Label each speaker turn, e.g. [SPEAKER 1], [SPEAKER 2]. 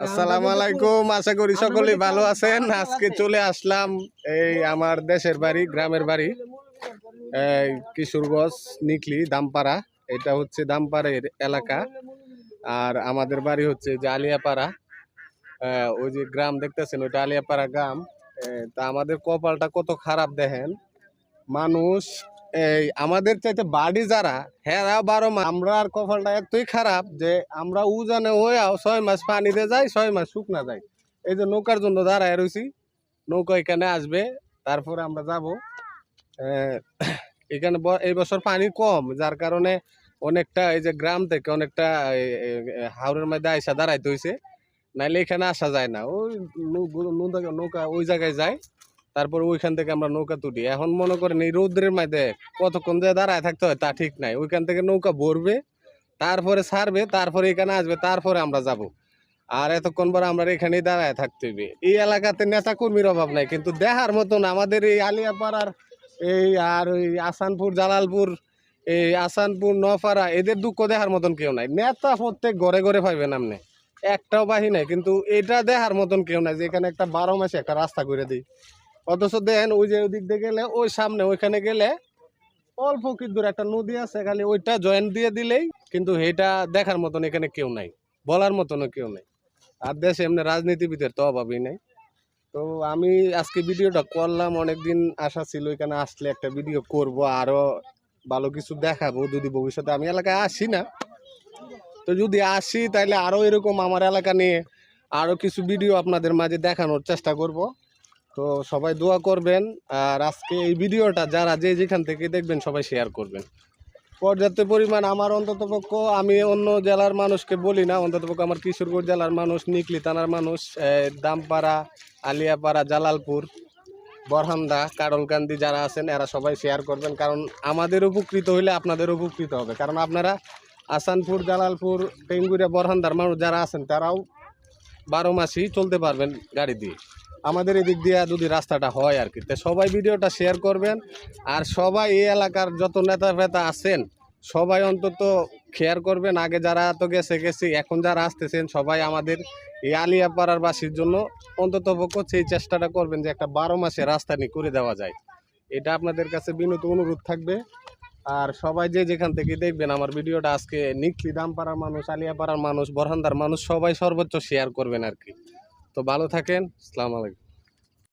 [SPEAKER 1] আসসালামু আলাইকুম, আশা করি সকলেই ভালো আছেন। আজকে চলে আসলাম এই আমার দেশের বাড়ি, গ্রামের বাড়ি, এই কিশোরগঞ্জ নিকলি দামপাড়া। এটা হচ্ছে দামপাড়ের এলাকা, আর আমাদের বাড়ি হচ্ছে যে আলিয়াপাড়া। ওই যে গ্রাম দেখতেছেন, ওইটা আলিয়াপাড়া গ্রাম। তা আমাদের কপালটা কত খারাপ দেখেন। মানুষ এই আমাদের চাইতে বাড়ি যারা হেরা 12 মাস, আমরা আর কপালটা এতই খারাপ যে আমরা উজানে হয়েও 6 মাস পানিতে যাই, 6 মাস শুকনা যাই। এই যে নৌকার জন্য দাঁড়ায় রয়েছি, নৌকা এখানে আসবে, তারপরে আমরা যাব। এখানে এই বছর পানি কম, যার কারণে অনেকটা এই যে গ্রাম থেকে অনেকটা হাওরের মধ্যে আইসা দাঁড়াইতে হয়েছে, নাইলে এখানে আসা যায় না। ওই নৌকা ওই জায়গায় যায়, তারপর ওইখান থেকে আমরা নৌকা তুলি। এখন মনে করেন এই রৌদ্রের মধ্যে কতক্ষণ যে দাঁড়ায় থাকতে হয় তা ঠিক নাই। ওইখান থেকে নৌকা ভরবে, তারপরে ছাড়বে, তারপরে এখানে আসবে, তারপরে আমরা যাব। আর এতক্ষণ পর আমরা এখানেই দাঁড়ায় থাকতে হবে। এই এলাকাতে নেতা কর্মীর অভাব নাই, কিন্তু দেখার মতন আমাদের এই আলিয়াপাড়ার এই আর ওই আসানপুর, জালালপুর, এই আসানপুর, নপাড়া, এদের দুঃখ দেখার মতন কেউ নাই। নেতা প্রত্যেক ঘরে ঘরে পাইবেন আপনি, একটাও বাহি নাই, কিন্তু এটা দেখার মতন কেউ নাই যে এখানে একটা 12 মাসে একটা রাস্তা করে দিই। অথচ দেন ওই যে ওই দিক দিয়ে গেলে, ওই সামনে ওইখানে গেলে অল্প কি দূর একটা নদী আছে, খালি ওইটা জয়েন্ট দিয়ে দিলেই, কিন্তু এটা দেখার মতন এখানে কেউ নাই, বলার মতনও কেউ নাই। আর দেশে এমনি রাজনীতিবিদের তো অভাবই নাই। তো আমি আজকে ভিডিওটা করলাম, অনেকদিন আশা ছিল এখানে আসলে একটা ভিডিও করব, আরো ভালো কিছু দেখাবো। যদি ভবিষ্যতে আমি এলাকায় আসি না, তো যদি আসি তাহলে আরো এরকম আমার এলাকা নিয়ে আরো কিছু ভিডিও আপনাদের মাঝে দেখানোর চেষ্টা করব। তো সবাই দোয়া করবেন। আর আজকে এই ভিডিওটা যারা যে যেখান থেকে দেখবেন সবাই শেয়ার করবেন পর্যাপ্ত পরিমাণ। আমার অন্ততপক্ষ, আমি অন্য জেলার মানুষকে বলি না, অন্ততপক্ষ আমার কিশোরগঞ্জ জেলার মানুষ, নিকলি থানার মানুষ, দামপাড়া, আলিয়াপাড়া, জালালপুর, বরহান্দা, কাডলকান্দি যারা আছেন এরা সবাই শেয়ার করবেন। কারণ আমাদের উপকৃত হইলে আপনাদের উপকৃত হবে। কারণ আপনারা আসানপুর, জালালপুর, টেঙ্গুরিয়া, বরহান্দার মানুষ যারা আছেন তারাও 12 মাসই চলতে পারবেন গাড়ি দিয়ে। আমাদের এদিক দিয়ে যদি রাস্তাটা হয় আর কি, তো সবাই ভিডিওটা শেয়ার করবেন। আর সবাই এই এলাকার যত নেতা ফেতা আছেন সবাই অন্তত শেয়ার করবেন। আগে যারা তো গেছি, এখন যারা আসতেছেন সবাই আমাদের এই আলিয়াপাড়ার বাসীর জন্য অন্তত পক্ষ সেই চেষ্টাটা করবেন যে একটা 12 মাসে রাস্তা নিয়ে করে দেওয়া যায়। এটা আপনাদের কাছে বিনীত অনুরোধ থাকবে। আর সবাই যে যেখান থেকে দেখবেন আমার ভিডিওটা, আজকে নিকলি দামপাড়ার মানুষ, আলিয়াপাড়ার মানুষ, বরহান্দার মানুষ, সবাই সর্বোচ্চ শেয়ার করবেন আর কি। তো ভালো থাকেন, আসসালামু আলাইকুম।